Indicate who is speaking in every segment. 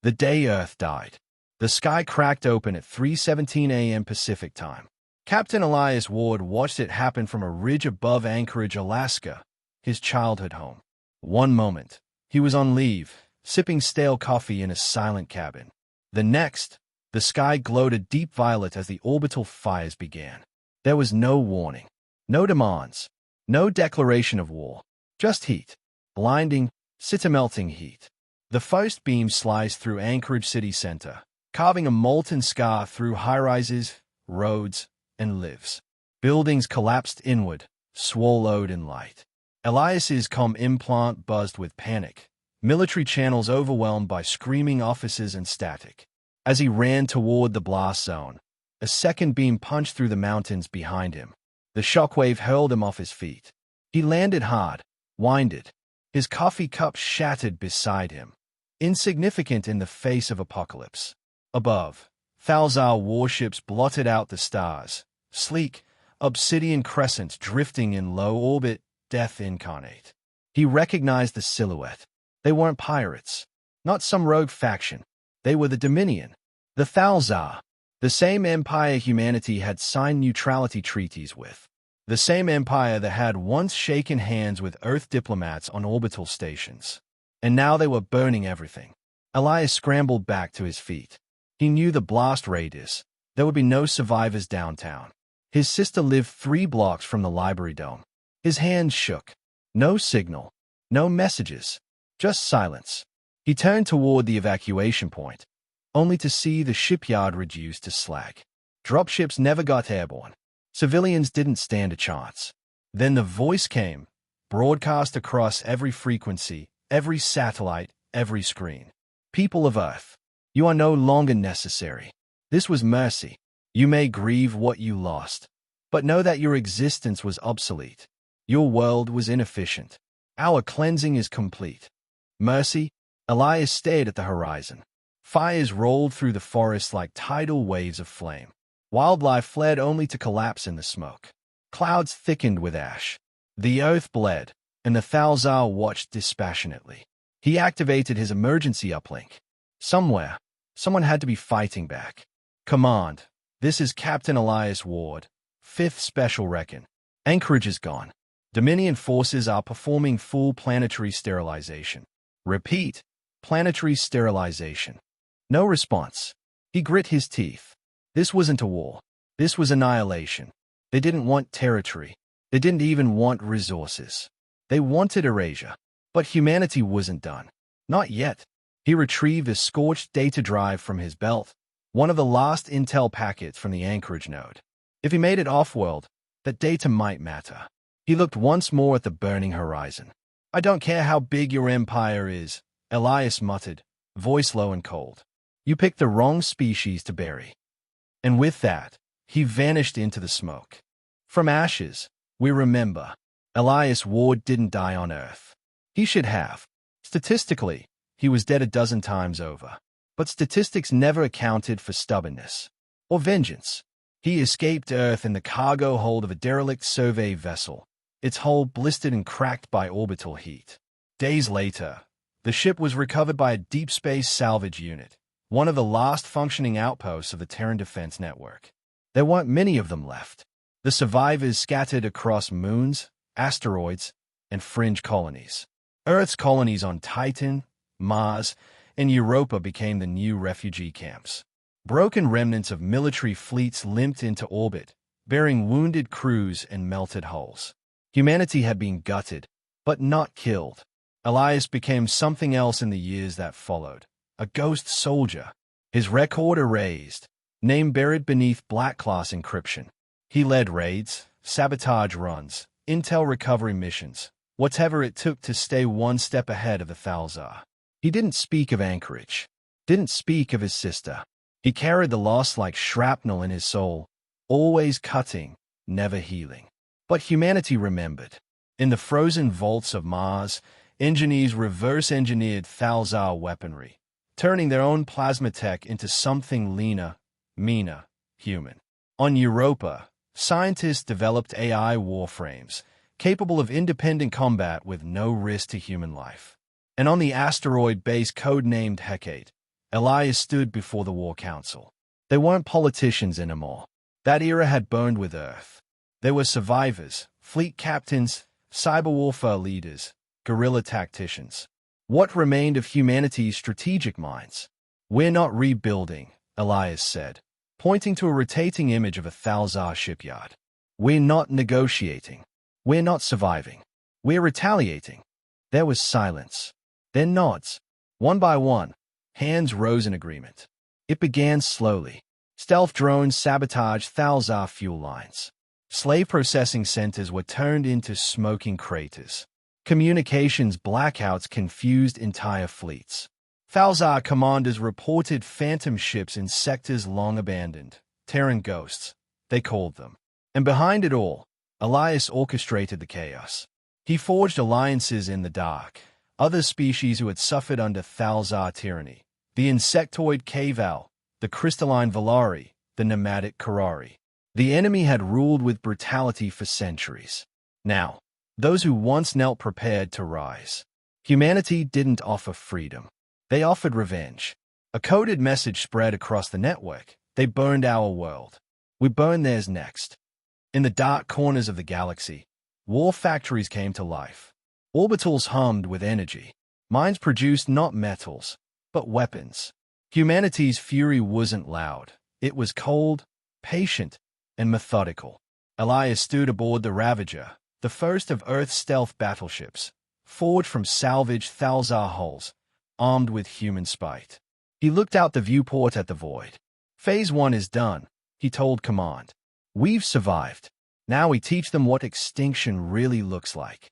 Speaker 1: The day Earth died. The sky cracked open at 3:17 a.m. Pacific time. Captain Elias Ward watched it happen from a ridge above Anchorage, Alaska, his childhood home. One moment, he was on leave, sipping stale coffee in a silent cabin. The next, the sky glowed a deep violet as the orbital fires began. There was no warning, no demands, no declaration of war, just heat. Blinding, city-melting heat. The first beam sliced through Anchorage city center, carving a molten scar through high-rises, roads, and lives. Buildings collapsed inward, swallowed in light. Elias's comm implant buzzed with panic, military channels overwhelmed by screaming officers and static. As he ran toward the blast zone, a second beam punched through the mountains behind him. The shockwave hurled him off his feet. He landed hard, winded, his coffee cup shattered beside him, insignificant in the face of apocalypse. Above, Thalzar warships blotted out the stars, sleek, obsidian crescents drifting in low orbit, death incarnate. He recognized the silhouette. They weren't pirates, not some rogue faction. They were the Dominion, the Thalzar, the same empire humanity had signed neutrality treaties with. The same empire that had once shaken hands with Earth diplomats on orbital stations. And now they were burning everything. Elias scrambled back to his feet. He knew the blast radius. There would be no survivors downtown. His sister lived 3 blocks from the library dome. His hands shook. No signal. No messages. Just silence. He turned toward the evacuation point, only to see the shipyard reduced to slag. Dropships never got airborne. Civilians didn't stand a chance. Then the voice came, broadcast across every frequency, every satellite, every screen. People of Earth, you are no longer necessary. This was mercy. You may grieve what you lost, but know that your existence was obsolete. Your world was inefficient. Our cleansing is complete. Mercy? Elias stared at the horizon. Fires rolled through the forest like tidal waves of flame. Wildlife fled only to collapse in the smoke. Clouds thickened with ash. The earth bled, and the Thalzar watched dispassionately. He activated his emergency uplink. Somewhere, someone had to be fighting back. Command, this is Captain Elias Ward, 5th Special Recon. Anchorage is gone. Dominion forces are performing full planetary sterilization. Repeat, planetary sterilization. No response. He grit his teeth. This wasn't a war. This was annihilation. They didn't want territory. They didn't even want resources. They wanted erasure. But humanity wasn't done. Not yet. He retrieved a scorched data drive from his belt, one of the last intel packets from the Anchorage node. If he made it off-world, that data might matter. He looked once more at the burning horizon. I don't care how big your empire is, Elias muttered, voice low and cold. You picked the wrong species to bury. And with that, he vanished into the smoke. From ashes, we remember, Elias Ward didn't die on Earth. He should have. Statistically, he was dead a dozen times over. But statistics never accounted for stubbornness or vengeance. He escaped Earth in the cargo hold of a derelict survey vessel, its hull blistered and cracked by orbital heat. Days later, the ship was recovered by a deep space salvage unit, one of the last functioning outposts of the Terran Defense Network. There weren't many of them left. The survivors scattered across moons, asteroids, and fringe colonies. Earth's colonies on Titan, Mars, and Europa became the new refugee camps. Broken remnants of military fleets limped into orbit, bearing wounded crews and melted hulls. Humanity had been gutted, but not killed. Elias became something else in the years that followed. A ghost soldier. His record erased. Name buried beneath Black Class encryption. He led raids, sabotage runs, intel recovery missions, whatever it took to stay one step ahead of the Thalzar. He didn't speak of Anchorage. Didn't speak of his sister. He carried the loss like shrapnel in his soul, always cutting, never healing. But humanity remembered. In the frozen vaults of Mars, engineers reverse-engineered Thalzar weaponry, turning their own plasma tech into something leaner, meaner, human. On Europa, scientists developed AI warframes, capable of independent combat with no risk to human life. And on the asteroid base codenamed Hecate, Elias stood before the War Council. They weren't politicians anymore. That era had burned with Earth. They were survivors, fleet captains, cyber warfare leaders, guerrilla tacticians. What remained of humanity's strategic minds? "We're not rebuilding," Elias said, pointing to a rotating image of a Thalzar shipyard. "We're not negotiating. We're not surviving. We're retaliating." There was silence. Then nods. One by one, hands rose in agreement. It began slowly. Stealth drones sabotaged Thalzar fuel lines. Slave processing centers were turned into smoking craters. Communications blackouts confused entire fleets. Thalzar commanders reported phantom ships in sectors long abandoned. Terran ghosts, they called them. And behind it all, Elias orchestrated the chaos. He forged alliances in the dark. Other species who had suffered under Thalzar tyranny. The insectoid Kaval, the crystalline Valari, the nomadic Karari. The enemy had ruled with brutality for centuries. Now, those who once knelt prepared to rise. Humanity didn't offer freedom. They offered revenge. A coded message spread across the network. They burned our world. We burn theirs next. In the dark corners of the galaxy, war factories came to life. Orbitals hummed with energy. Mines produced not metals, but weapons. Humanity's fury wasn't loud. It was cold, patient, and methodical. Elias stood aboard the Ravager, the first of Earth's stealth battleships, forged from salvaged Thalzar hulls, armed with human spite. He looked out the viewport at the void. "Phase 1 is done," he told command. "We've survived. Now we teach them what extinction really looks like."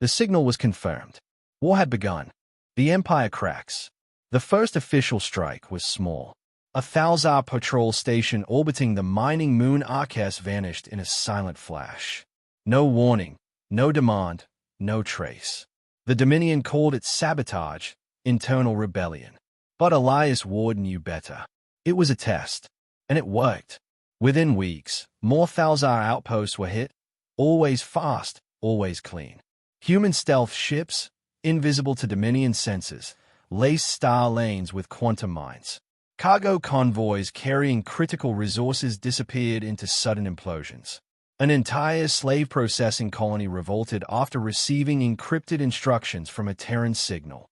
Speaker 1: The signal was confirmed. War had begun. The Empire cracks. The first official strike was small. A Thalzar patrol station orbiting the mining moon Arches vanished in a silent flash. No warning, no demand, no trace. The Dominion called it sabotage, internal rebellion. But Elias Ward knew better. It was a test, and it worked. Within weeks, more Thalzar outposts were hit, always fast, always clean. Human stealth ships, invisible to Dominion sensors, laced star lanes with quantum mines. Cargo convoys carrying critical resources disappeared into sudden implosions. An entire slave processing colony revolted after receiving encrypted instructions from a Terran signal.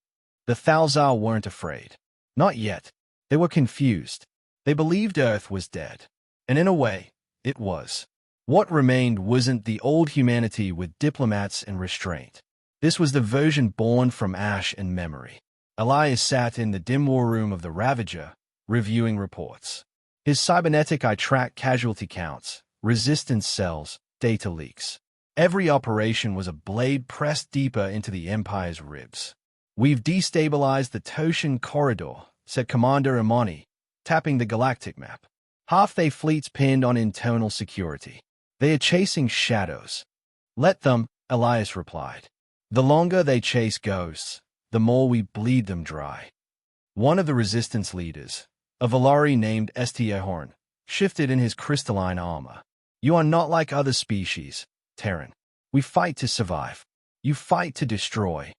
Speaker 1: The Thalzar weren't afraid. Not yet. They were confused. They believed Earth was dead. And in a way, it was. What remained wasn't the old humanity with diplomats and restraint. This was the version born from ash and memory. Elias sat in the dim war room of the Ravager, reviewing reports. His cybernetic eye tracked casualty counts, resistance cells, data leaks. Every operation was a blade pressed deeper into the Empire's ribs. "We've destabilized the Toshan corridor," said Commander Imani, tapping the galactic map. "Half their fleet's pinned on internal security. They are chasing shadows." "Let them," Elias replied. "The longer they chase ghosts, the more we bleed them dry." One of the resistance leaders, a Valari named Horn, shifted in his crystalline armor. "You are not like other species, Terran. We fight to survive. You fight to destroy."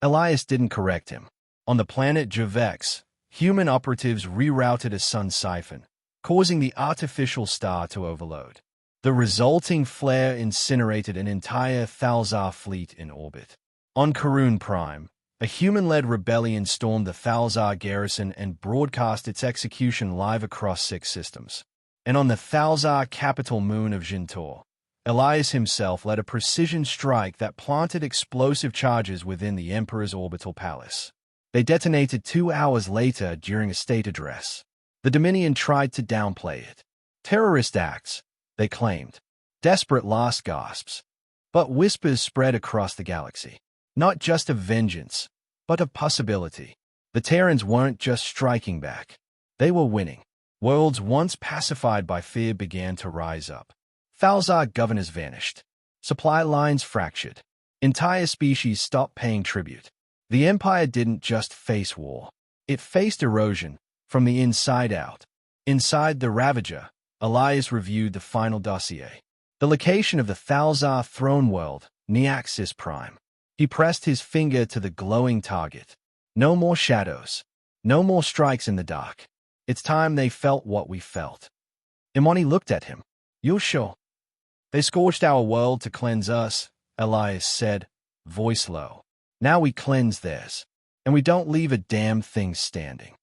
Speaker 1: Elias didn't correct him. On the planet Javex, human operatives rerouted a sun siphon, causing the artificial star to overload. The resulting flare incinerated an entire Thalzar fleet in orbit. On Karun Prime, a human-led rebellion stormed the Thalzar garrison and broadcast its execution live across 6 systems. And on the Thalzar capital moon of Jintor, Elias himself led a precision strike that planted explosive charges within the Emperor's orbital palace. They detonated 2 hours later during a state address. The Dominion tried to downplay it. Terrorist acts, they claimed. Desperate last gasps. But whispers spread across the galaxy. Not just of vengeance, but of possibility. The Terrans weren't just striking back. They were winning. Worlds once pacified by fear began to rise up. Thalzar governors vanished. Supply lines fractured. Entire species stopped paying tribute. The Empire didn't just face war. It faced erosion, from the inside out. Inside the Ravager, Elias reviewed the final dossier. The location of the Thalzar throne world, Neaxis Prime. He pressed his finger to the glowing target. No more shadows. No more strikes in the dark. It's time they felt what we felt. Imani looked at him. You're sure? They scorched our world to cleanse us, Elias said, voice low. Now we cleanse theirs, and we don't leave a damn thing standing.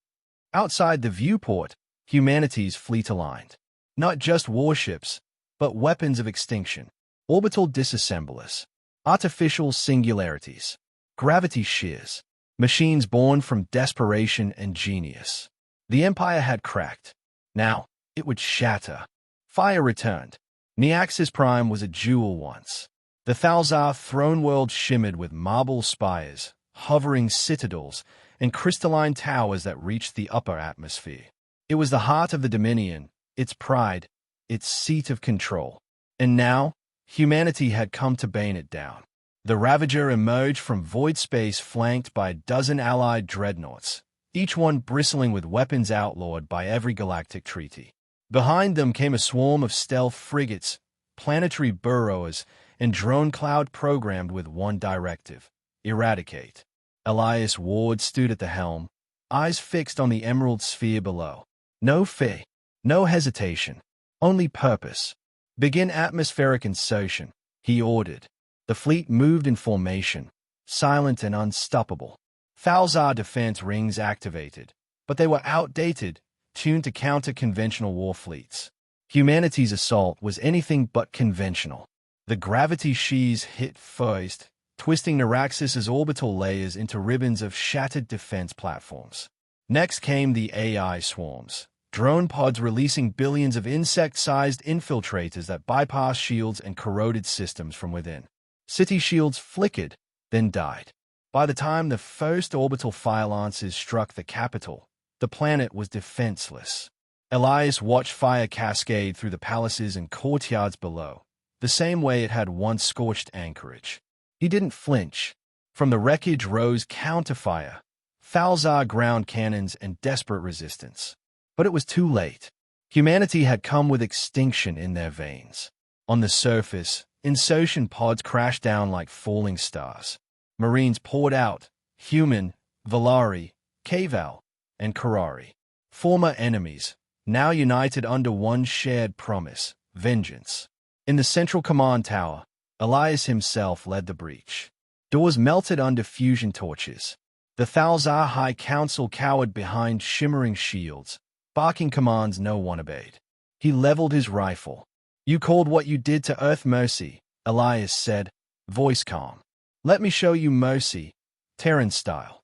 Speaker 1: Outside the viewport, humanity's fleet aligned. Not just warships, but weapons of extinction, orbital disassemblers, artificial singularities, gravity shears, machines born from desperation and genius. The Empire had cracked. Now, it would shatter. Fire returned. Neaxis Prime was a jewel once. The Thalzar throne world shimmered with marble spires, hovering citadels, and crystalline towers that reached the upper atmosphere. It was the heart of the Dominion, its pride, its seat of control. And now, humanity had come to bane it down. The Ravager emerged from void space flanked by a dozen allied dreadnoughts, each one bristling with weapons outlawed by every galactic treaty. Behind them came a swarm of stealth frigates, planetary burrowers, and drone cloud programmed with one directive: eradicate. Elias Ward stood at the helm, eyes fixed on the emerald sphere below. No fear, no hesitation, only purpose. Begin atmospheric insertion, he ordered. The fleet moved in formation, silent and unstoppable. Thalzar defense rings activated, but they were outdated, tuned to counter conventional war fleets. Humanity's assault was anything but conventional. The gravity sheaves hit first, twisting Neuraxis's orbital layers into ribbons of shattered defense platforms. Next came the AI swarms, drone pods releasing billions of insect-sized infiltrators that bypassed shields and corroded systems from within. City shields flickered, then died. By the time the first orbital fire lances struck the capital, the planet was defenseless. Elias watched fire cascade through the palaces and courtyards below, the same way it had once scorched Anchorage. He didn't flinch. From the wreckage rose counterfire, Thalzar ground cannons, and desperate resistance. But it was too late. Humanity had come with extinction in their veins. On the surface, insertion pods crashed down like falling stars. Marines poured out, human, Valari, Kaval, and Karari. Former enemies, now united under one shared promise: vengeance. In the central command tower, Elias himself led the breach. Doors melted under fusion torches. The Thalzar High Council cowered behind shimmering shields, barking commands no one obeyed. He leveled his rifle. You called what you did to Earth mercy, Elias said, voice calm. Let me show you mercy, Terran style.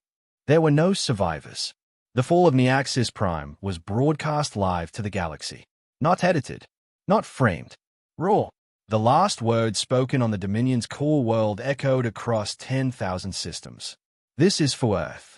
Speaker 1: There were no survivors. The fall of Neaxis Prime was broadcast live to the galaxy. Not edited, not framed. Raw. The last words spoken on the Dominion's core world echoed across 10,000 systems. This is for Earth.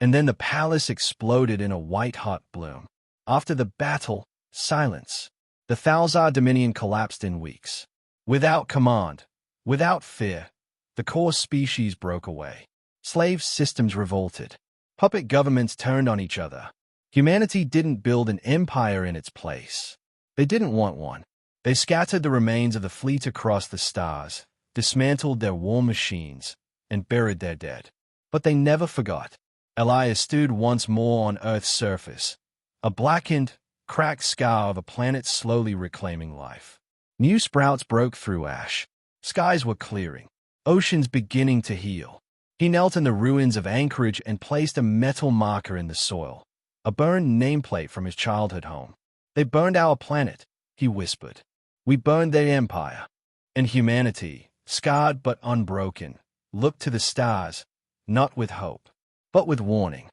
Speaker 1: And then the palace exploded in a white-hot bloom. After the battle, silence. The Thalzar Dominion collapsed in weeks. Without command, without fear, the core species broke away. Slave systems revolted. Puppet governments turned on each other. Humanity didn't build an empire in its place. They didn't want one. They scattered the remains of the fleet across the stars, dismantled their war machines, and buried their dead. But they never forgot. Elias stood once more on Earth's surface, a blackened, cracked scar of a planet slowly reclaiming life. New sprouts broke through ash. Skies were clearing. Oceans beginning to heal. He knelt in the ruins of Anchorage and placed a metal marker in the soil, a burned nameplate from his childhood home. They burned our planet, he whispered. We burned their empire. And humanity, scarred but unbroken, looked to the stars, not with hope, but with warning.